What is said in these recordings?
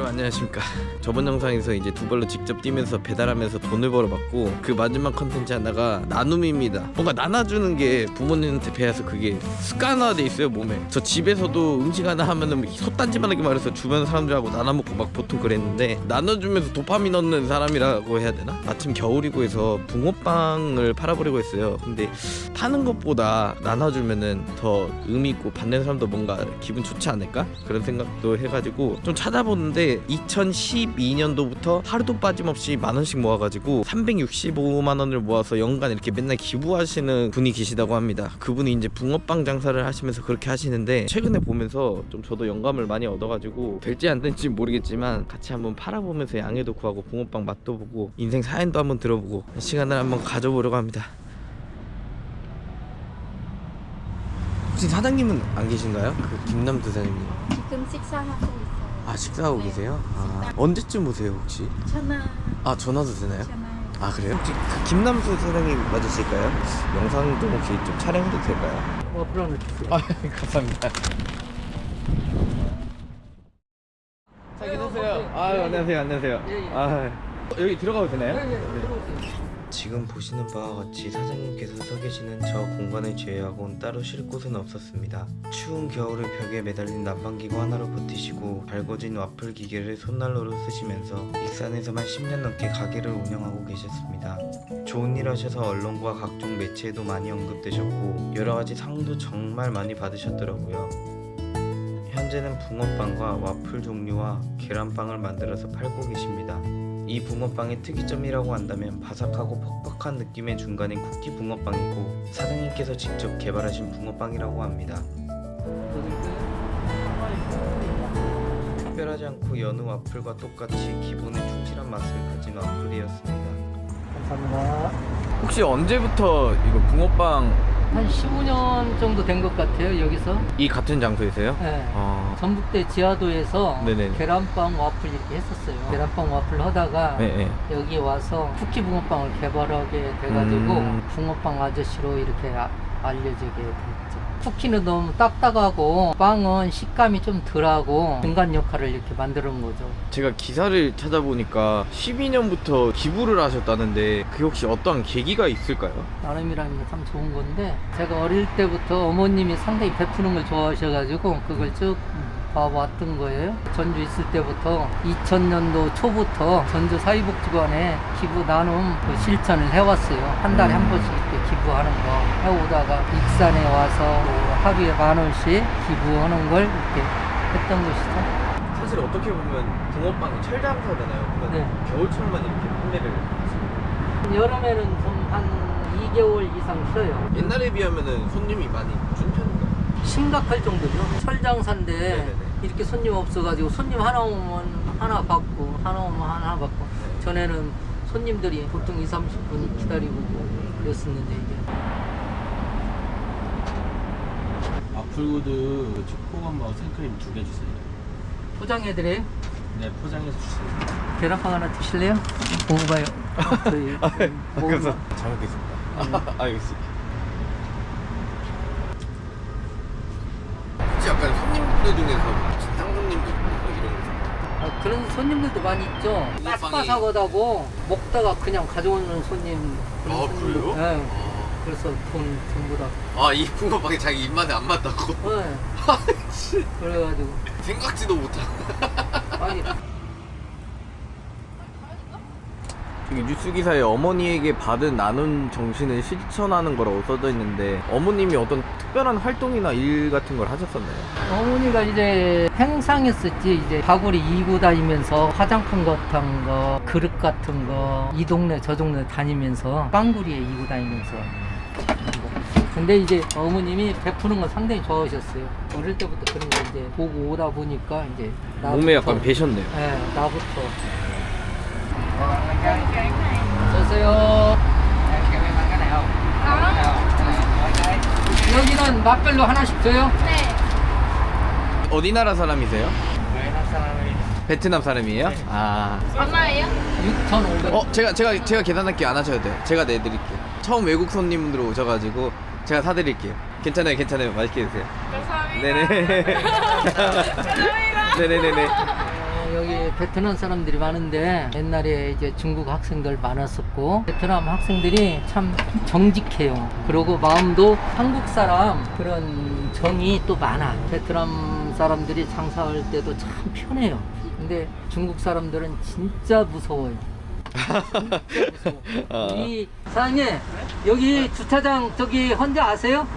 여러분 안녕하십니까. 저번 영상에서 이제 두 발로 직접 뛰면서 배달하면서 돈을 벌어봤고, 그 마지막 컨텐츠 하나가 나눔입니다. 뭔가 나눠주는 게 부모님한테 배워서 그게 습관화돼 있어요, 몸에. 저 집에서도 음식 하나 하면은 솥단지만하게 말해서 주변 사람들하고 나눠먹고 막 보통 그랬는데, 나눠주면서 도파민 얻는 사람이라고 해야 되나? 마침 겨울이고 해서 붕어빵을 팔아보려고 했어요. 근데 파는 것보다 나눠주면은 더 의미 있고 받는 사람도 뭔가 기분 좋지 않을까? 그런 생각도 해가지고 좀 찾아보는데, 2012년도부터 하루도 빠짐없이 만원씩 모아가지고 365만원을 모아서 연간 이렇게 맨날 기부하시는 분이 계시다고 합니다. 그분이 이제 붕어빵 장사를 하시면서 그렇게 하시는데, 최근에 보면서 좀 저도 영감을 많이 얻어가지고 될지 안 될지 모르겠지만 같이 한번 팔아보면서 양해도 구하고 붕어빵 맛도 보고 인생 사연도 한번 들어보고 시간을 한번 가져보려고 합니다. 혹시 사장님은 안 계신가요? 그 김남두 사장님. 지금 식사하고 있어요. 아, 식사하고 계세요? 아, 언제쯤 오세요 혹시? 전화. 아, 전화도 되나요? 전화. 아, 그래요? 혹시 그 김남수 사장님 맞으실까요? 영상도 혹시 좀 촬영해도 될까요? 불안을 주세요. 아, 감사합니다. 잘 계셨어요? 아, 안녕하세요. 안녕하세요. 예, 예. 아, 여기 들어가도 되나요? 네, 들어오세요. 지금 보시는 바와 같이 사장님께서 서 계시는 저 공간을 제외하고는 따로 쉴 곳은 없었습니다. 추운 겨울을 벽에 매달린 난방기구 하나로 버티시고 달궈진 와플 기계를 손난로로 쓰시면서 익산에서만 10년 넘게 가게를 운영하고 계셨습니다. 좋은 일 하셔서 언론과 각종 매체에도 많이 언급되셨고 여러가지 상도 정말 많이 받으셨더라고요. 현재는 붕어빵과 와플 종류와 계란빵을 만들어서 팔고 계십니다. 이 붕어빵의 특이점이라고 한다면 바삭하고 퍽퍽한 느낌의 중간인 쿠키 붕어빵이고, 사장님께서 직접 개발하신 붕어빵이라고 합니다. 특별하지 않고 여느 와플과 똑같이 기본에 충실한 맛을 가진 와플이었습니다. 감사합니다. 혹시 언제부터 이거 붕어빵 한 15년 정도 된 것 같아요, 여기서. 이 같은 장소에서요? 네. 아, 전북대 지하도에서 네네. 계란빵 와플 이렇게 했었어요. 계란빵 와플 하다가 네. 여기 와서 쿠키 붕어빵을 개발하게 돼가지고 붕어빵 아저씨로 이렇게 알려지게 됐죠. 쿠키는 너무 딱딱하고 빵은 식감이 좀 덜하고 중간 역할을 이렇게 만드는 거죠. 제가 기사를 찾아보니까 12년부터 기부를 하셨다는데, 그게 혹시 어떠한 계기가 있을까요? 나름이라는 게 참 좋은 건데, 제가 어릴 때부터 어머님이 상당히 베푸는 걸 좋아하셔가지고 그걸 쭉 봐왔던 거예요. 전주 있을 때부터 2000년도 초부터 전주 사회복지관에 기부 나눔 그 실천을 해왔어요. 한 달에 한 번씩 이렇게 기부하는 거 해오다가 익산에 와서 하루에 10,000원씩 기부하는 걸 이렇게 했던 것이죠. 사실 어떻게 보면 붕어빵이 철장사잖아요. 그러면 네. 겨울철만 이렇게 판매를 하시는 여름에는 좀 한 2개월 이상 쉬어요. 옛날에 비하면은 손님이 많이 준 편인가요? 심각할 정도죠. 철장사인데 네네네. 이렇게 손님 없어가지고 손님 하나 오면 하나 받고 하나 오면 하나 받고. 네. 전에는 손님들이 보통 20-30분 기다리고 그랬었는데 이제 와플구드 초코건하고 생크림 2개 주세요. 포장해드려요? 네, 포장해서 주세요. 계란빵 하나 드실래요? 먹어봐요. 저희 그래서 잘 먹겠습니다. 알겠습니다. 혹시 약간 손님들 중에서 진상 손님들 이런 그런 손님들도 많이 있죠. 바삭바삭하다고 먹다가 그냥 가져오는 손님. 그런 아, 손님도. 그래요? 네. 그래서 돈 전부 다. 아, 이 붕어빵이 자기 입맛에 안 맞다고? 네. 그래가지고 생각지도 못하고. 아니. 저기 뉴스 기사에 어머니에게 받은 나눔 정신을 실천하는 거라고 써져 있는데, 어머님이 어떤 특별한 활동이나 일 같은 걸 하셨었나요? 어머니가 이제 행상했었지. 이제 바구리 이고 다니면서 화장품 같은 거, 그릇 같은 거, 이 동네 저 동네 다니면서 빵구리에 이고 다니면서. 근데 이제 어머님이 베푸는 건 상당히 좋아하셨어요. 어릴 때부터 그런 거 이제 보고 오다 보니까 이제 몸에 약간 배셨네요. 네, 나부터. 어서오세요. 여기는 맛별로 하나씩 줘요? 어디 나라 사람이세요? 베트남 사람이에요? 아. 얼마예요? 6,500원. 제가 계산할게요. 안 하셔도 돼요. 제가 내드릴게요. 처음 외국 손님들 오셔가지고 제가 사드릴게요. 괜찮아요. 맛있게 드세요. 감사합니다. 네네. 감사합니다. 네네네네. 여기 베트남 사람들이 많은데 옛날에 이제 중국 학생들 많았었고 베트남 학생들이 참 정직해요. 그리고 마음도 한국 사람 그런 정이 또 많아. 베트남 사람들이 장사할 때도 참 편해요. 근데 중국 사람들은 진짜 무서워요. 진짜 무서워. 이 사장님 여기 주차장 저기 헌재 아세요?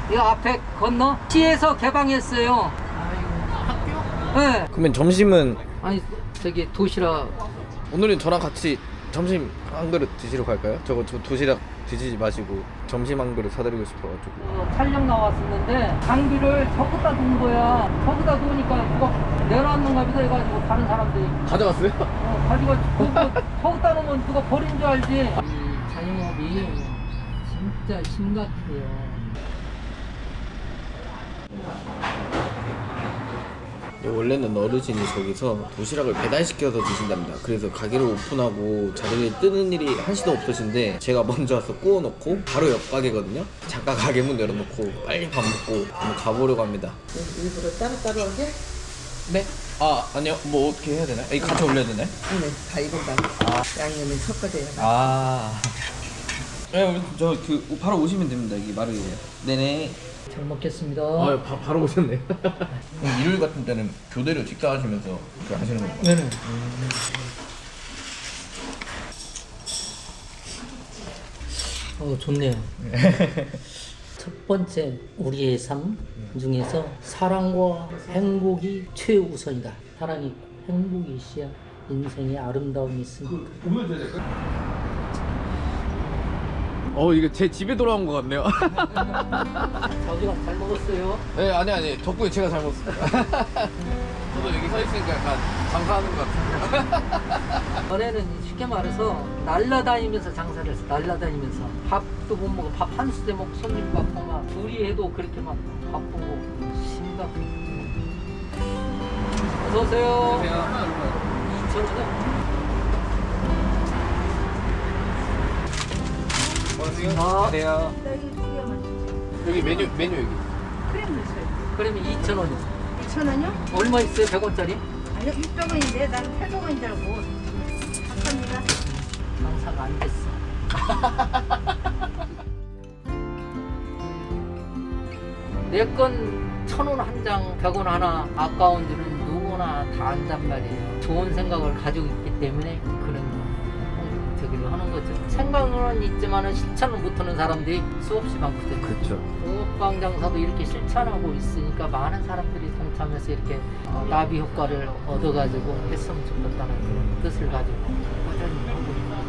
이 앞에 건너 시에서 개방했어요. 네. 그러면 점심은 아니 저기 도시락 오늘은 저랑 같이 점심 한 그릇 드시러 갈까요? 저 도시락 드시지 마시고 점심 한 그릇 사드리고 싶어가지고. 촬영 나왔었는데 장비를 저기다 둔 거야. 저기다 두니까 누가 내놨는가 보다 해가지고 다른 사람들이 가져갔어요? 가지고 저기다 놓으면 누가 버린 줄 알지. 이 자영업이 진짜 심각해요. 원래는 어르신이 저기서 도시락을 배달시켜서 드신답니다. 그래서 가게를 오픈하고 자리를 뜨는 일이 한시도 없으신데 제가 먼저 와서 구워놓고 바로 옆 가게거든요. 잠깐 가게 문 열어놓고 빨리 밥 먹고 한번 가보려고 합니다. 일부러 따로따로 하게? 네. 아니요, 뭐 어떻게 해야 되나요? 이 같이 올려야 되나요? 네, 다 익은다. 양념이 섞어져야 돼. 네, 저 바로 오시면 됩니다. 여기 마르게요. 네네. 잘 먹겠습니다. 바로 오셨네. 일요일 같은 때는 교대로 식사하시면서 그렇게 하시는 건가요? 네네. 좋네요. 첫 번째 우리의 삶 중에서 사랑과 행복이 최우선이다. 사랑이 있고 행복이 있어야 인생에 아름다움이 있습니다. 이거 제 집에 돌아온 것 같네요. 자주가 잘 먹었어요. 네, 아니 덕분에 제가 잘 먹었습니다. 저도 여기 서 있으니까 약간 장사하는 것 같은데요. 전에는 쉽게 말해서 날라다니면서 장사를 했어. 날라다니면서 밥도 못 먹고 밥 한 수대 먹고 손님 받고 막 둘이 해도 그렇게 막 바쁘고 심각해. 어서 오세요. 2,000원. 안녕하세요. 여기 두 개만. 여기 메뉴 여기. 크림 넣으세요. 그러면 2,000원이요. 2,000원이요? 얼마 있어요? 100원짜리? 아니요, 600원인데 난 800원인 줄 알고. 감사합니다. 장사가 안 됐어. 내 건 1,000원 한 장, 100원 하나 아까운 줄은 누구나 다 안단 말이에요. 좋은 생각을 가지고 있기 때문에 그런 저기를 하는 거죠. 생각은 있지만은 실천을 못하는 사람들이 수없이 많거든요. 그렇죠. 붕어빵 장사도 이렇게 실천하고 있으니까 많은 사람들이 동참해서 이렇게 나비 효과를 얻어가지고 했으면 좋겠다는 그런 뜻을 가지고 꾸준히 하고 있는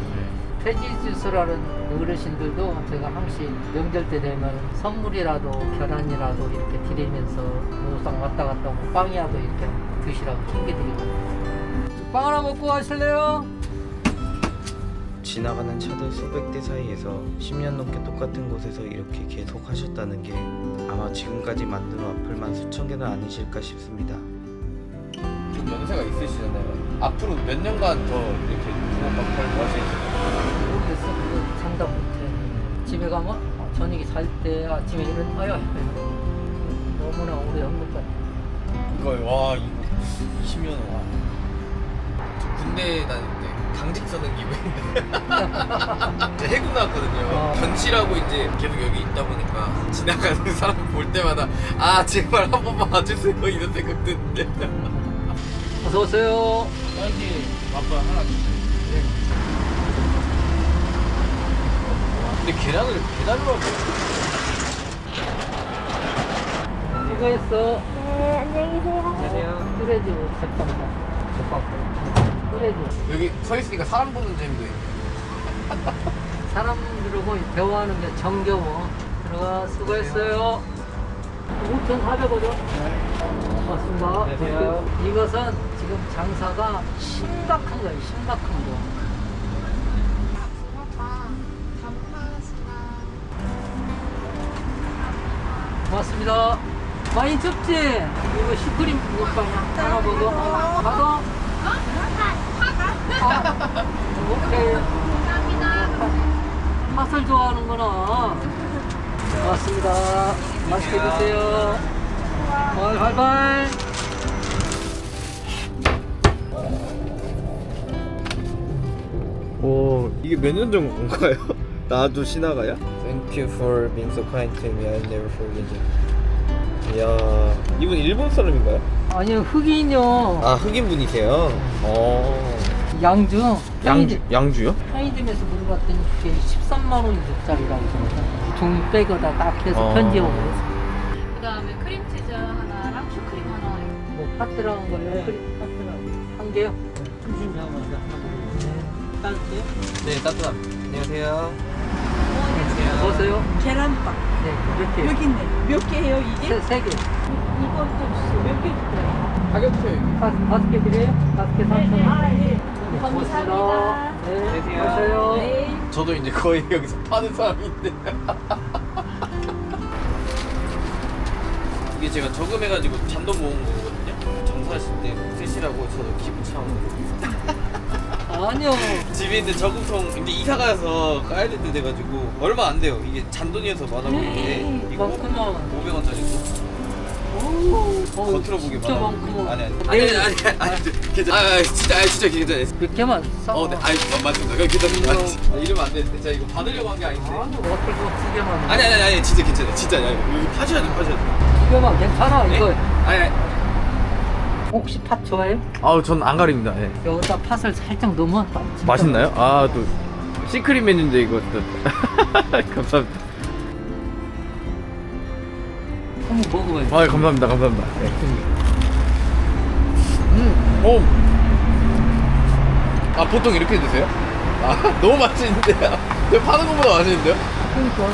폐지주스라는 어르신들도 제가 항상 명절 때 되면 선물이라도 계란이라도 이렇게 드리면서 노상 왔다 갔다 하고 빵이라도 이렇게 드시라고 챙겨드리고. 빵 하나 먹고 가실래요? 지나가는 차들 수백 대 사이에서 10년 넘게 똑같은 곳에서 이렇게 계속 하셨다는 게 아마 지금까지 만든 와플만 수천 개는 아니실까 싶습니다. 좀 연세가 있으시잖아요. 앞으로 몇 년간 더 이렇게 붕어빵 팔고 하실까요? 모르겠어. 그거 장담 못해. 집에 가면 저녁에 잘 때 아침에 일어나야 너무나 오래 한 것 같아. 이거 와 이거 20년 와. 저 군대 다닐 때 당직 서는 기분인데. 이제 해군 나왔거든요. 견실하고 이제 계속 여기 있다 보니까 지나가는 사람 볼 때마다 아 제발 한 번만 와주세요 이런 생각 드는데. 어서 오세요. 여기 아빠 하나 주세요. 근데 계란을 배달로 하고. 수고했어. 네, 안녕히 계세요. 안녕하세요. 끓여지 못했답니다. 끓여지. 여기 서 있으니까 사람 보는 재미도 있네. 사람들하고 대화하는 게 정겨워. 들어가. 수고했어요. 5,400원이요? 고맙습니다. 안녕하세요. 이것은 지금 장사가 심각한 거예요. 심각한 거. 고맙습니다. 많이 춥지? 이거 슈크림 붕어빵이야. 하나 먹어. 받아. 오케이. 팥을 좋아하는구나. 고맙습니다. 맛있게 드세요. 바이바이. 이게 몇 년 전 건가요? 나도 신화가야? Thank you for being so kind to me. I'll never forget you. 이야, 이분 일본 사람인가요? 아니요, 흑인요. 아, 흑인 분이세요? 양주. 양주요? 편의점에서 물어봤더니 그게 13만 원짜리라고 그러더라고요. 종이 백에다 딱 해서 편지하고 그랬어요. 그다음에 크림치즈 하나랑 슈크림 하나. 뭐 파트라는 거예요? 크림 파트라는 한 개요? 중심 잡아서 따뜻해요? 네, 따뜻합니다. 안녕하세요. 보세요. 계란빵. 네, 몇 개? 여기 있네. 몇 개예요 이게? 세 개. 이거 좀 주세요. 몇 개 줄까요? 가격표 다섯 개 드려요? 5개 3천 원. 네. 감사합니다. 네, 마셔요. 저도 이제 거의 여기서 파는 사람인데. 이게 제가 저금해가지고 잔돈 모은 거거든요. 장사하실 때 쓰시라고 저도 기분 참. 아니요. 집에 있는 저금통 이제 이사 가서 까야 될 때 돼가지고 얼마 안 돼요. 이게 잔돈이어서 많아 보이는데 이거 많구만. 500원짜리. 겉으로 보기 진짜 많아. 많구만. 아니 괜찮아. 진짜 괜찮아요. 몇 개만 싸. 네, 맞습니다. 괜찮습니다. 이러면 안 되는데 제가 이거 받으려고 한 게 아닌데. 아니, 어플 두 개만. 아니 진짜 괜찮아요. 진짜 이거 파셔야 돼. 두 개만 괜찮아, 네? 이거. 아니. 혹시 팥 좋아해요? 아우 전 안 가립니다. 네. 여기다 팥을 살짝 넣으면 진짜 맛있나요? 아 또 시크릿 메뉴인데 이거 또 감사합니다. 한번 먹어봐요. 아 감사합니다. 네. 오. 아 보통 이렇게 드세요? 아 너무 맛있는데요? 내가 파는 것보다 맛있는데요? 그러니까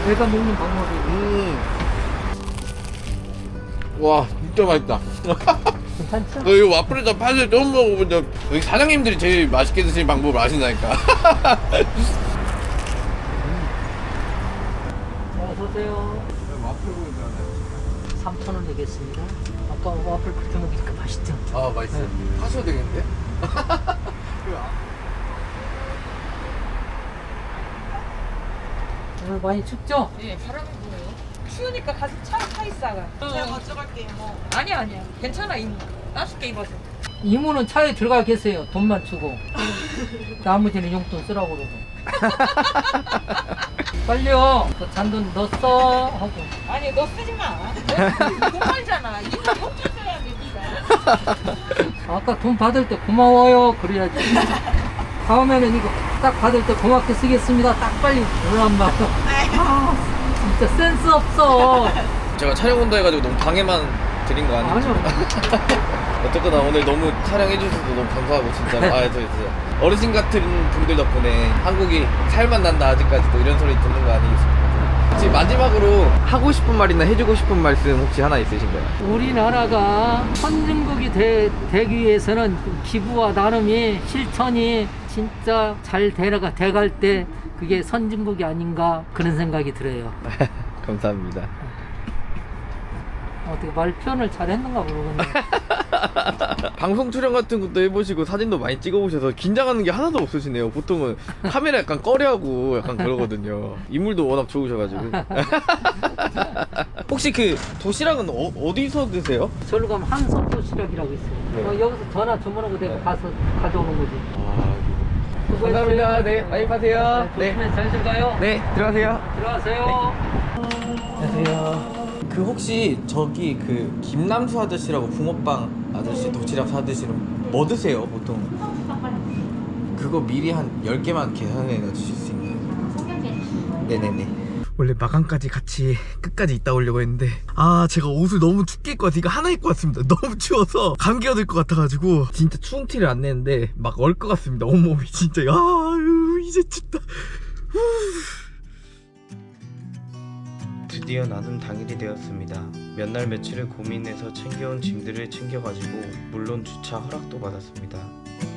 내가 먹는 방법이 와 진짜 맛있다. 괜찮죠? 이 와플에다 팥을 처음 먹어보자. 여기 사장님들이 제일 맛있게 드시는 방법을 아신다니까. 어서오세요. 와플 보이잖아요. 3,000원 내겠습니다. 아까 와플 그렇게 먹으니까 맛있죠? 아 맛있어요. 하셔도 되겠는데? 오늘 많이 춥죠? 네, 바람이 불어요. 추우니까 가서 차에 타 있어가. 제가 가져갈게요. 아니야. 괜찮아. 따숩게 입어서. 이모는 차에 들어가 계세요. 돈만 주고. 나머지는 용돈 쓰라고 그러고. 빨리요. 그 잔돈 넣었어 하고. 아니, 너 쓰지 마. 돈 벌잖아. 이거 걱정해야 돼, 니가. 아까 돈 받을 때 고마워요. 그래야지. 다음에는 이거 딱 받을 때 고맙게 쓰겠습니다. 딱 빨리 그러란 말. 아, 진짜 센스 없어. 제가 촬영 온다 해가지고 너무 방해만 드린 거 아니죠? 아니요. 어쨌거나 오늘 너무 촬영해 주셔서 너무 감사하고 진짜 저 진짜 어르신 같은 분들 덕분에 한국이 살만 난다 아직까지도 이런 소리 듣는 거 아니겠습니까? 혹시 마지막으로 하고 싶은 말이나 해주고 싶은 말씀 혹시 하나 있으신가요? 우리나라가 선진국이 되기 위해서는 기부와 나눔이 실천이 진짜 잘 돼갈 때 그게 선진국이 아닌가 그런 생각이 들어요. 감사합니다. 어떻게 말 표현을 잘했는가 모르겠네. 방송 촬영 같은 것도 해보시고 사진도 많이 찍어보셔서 긴장하는 게 하나도 없으시네요. 보통은 카메라 약간 꺼려하고 약간 그러거든요. 인물도 워낙 좋으셔가지고. 혹시 그 도시락은 어디서 드세요? 저로 가면 한성도시락이라고 있어요. 네. 여기서 전화 주문하고 내가 가서 가져오는 거지. 감사합니다. 네, 많이 파세요. 네. 조심해서 잘 들어가요. 네, 들어가세요. 들어가세요. 안녕하세요. 그 혹시 저기 그 김남수 아저씨라고 붕어빵 아저씨 도시락 사드시는 뭐 드세요 보통? 그거 미리 한 10개만 계산해 주실 수 있나요? 네네네. 원래 마감까지 같이 끝까지 있다 오려고 했는데 제가 옷을 너무 춥게 입고 와서 이거 하나 입고 왔습니다. 너무 추워서 감기가 들 것 같아가지고 진짜 추운 티를 안 내는데 막 얼 것 같습니다. 온몸이 진짜 이제 춥다. 드디어 나눔 당일이 되었습니다. 몇 날 며칠을 고민해서 챙겨온 짐들을 챙겨가지고 물론 주차 허락도 받았습니다.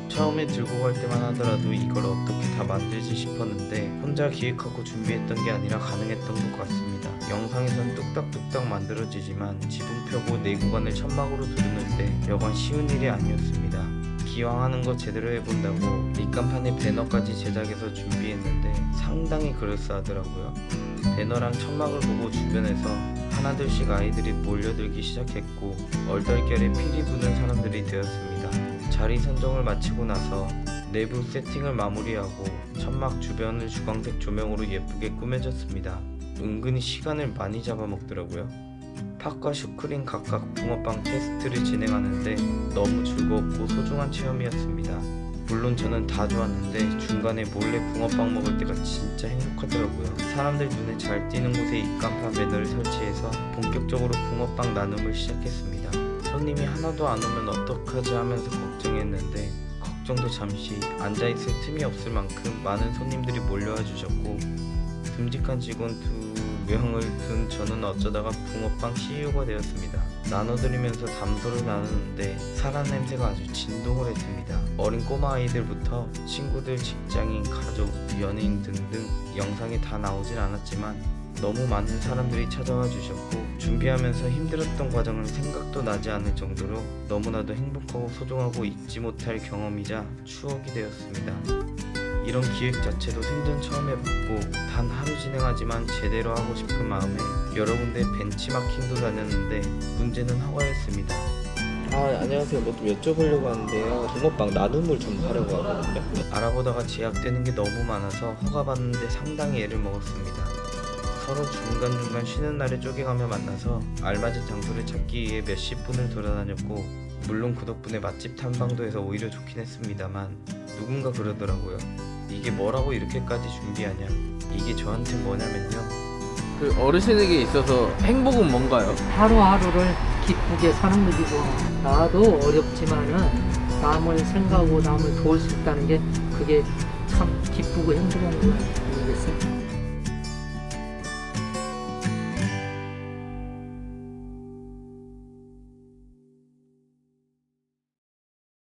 처음에 들고 갈 때만 하더라도 이걸 어떻게 다 만들지 싶었는데 혼자 기획하고 준비했던 게 아니라 가능했던 것 같습니다. 영상에선 뚝딱뚝딱 만들어지지만 지붕 펴고 내구관을 천막으로 두르는 때 여간 쉬운 일이 아니었습니다. 기왕 하는 거 제대로 해본다고 밑간판에 배너까지 제작해서 준비했는데 상당히 그럴싸하더라고요. 배너랑 천막을 보고 주변에서 하나둘씩 아이들이 몰려들기 시작했고 얼떨결에 피리 부는 사람들이 되었습니다. 자리 선정을 마치고 나서 내부 세팅을 마무리하고 천막 주변을 주광색 조명으로 예쁘게 꾸며졌습니다. 은근히 시간을 많이 잡아먹더라고요. 팥과 슈크림 각각 붕어빵 테스트를 진행하는데 너무 즐겁고 소중한 체험이었습니다. 물론 저는 다 좋았는데 중간에 몰래 붕어빵 먹을 때가 진짜 행복하더라고요. 사람들 눈에 잘 띄는 곳에 입간판 배너를 설치해서 본격적으로 붕어빵 나눔을 시작했습니다. 손님이 하나도 안 오면 어떡하지 하면서 걱정했는데 걱정도 잠시, 앉아있을 틈이 없을 만큼 많은 손님들이 몰려와 주셨고 듬직한 직원 2명을 둔 저는 어쩌다가 붕어빵 CEO가 되었습니다. 나눠드리면서 담소를 나누는데 사람 냄새가 아주 진동을 했습니다. 어린 꼬마 아이들부터 친구들, 직장인, 가족, 연예인 등등 영상에 다 나오진 않았지만 너무 많은 사람들이 찾아와 주셨고 준비하면서 힘들었던 과정은 생각도 나지 않을 정도로 너무나도 행복하고 소중하고 잊지 못할 경험이자 추억이 되었습니다. 이런 기획 자체도 생전 처음 해봤고 단 하루 진행하지만 제대로 하고 싶은 마음에 여러 군데 벤치마킹도 다녔는데 문제는 허가였습니다. 안녕하세요. 뭐 좀 여쭤보려고 하는데요. 붕어빵 나눔을 좀 하려고 하거든요. 알아보다가 제약되는 게 너무 많아서 허가받는데 상당히 애를 먹었습니다. 서로 중간중간 쉬는 날에 쪼개가며 만나서 알맞은 장소를 찾기 위해 몇십 분을 돌아다녔고 물론 그 덕분에 맛집 탐방도 해서 오히려 좋긴 했습니다만 누군가 그러더라고요. 이게 뭐라고 이렇게까지 준비하냐. 이게 저한테 뭐냐면요. 그 어르신에게 있어서 행복은 뭔가요? 하루하루를 기쁘게 사는 것이고 나도 어렵지만은 남을 생각하고 남을 도울 수 있다는 게 그게 참 기쁘고 행복한 거 아니겠어요?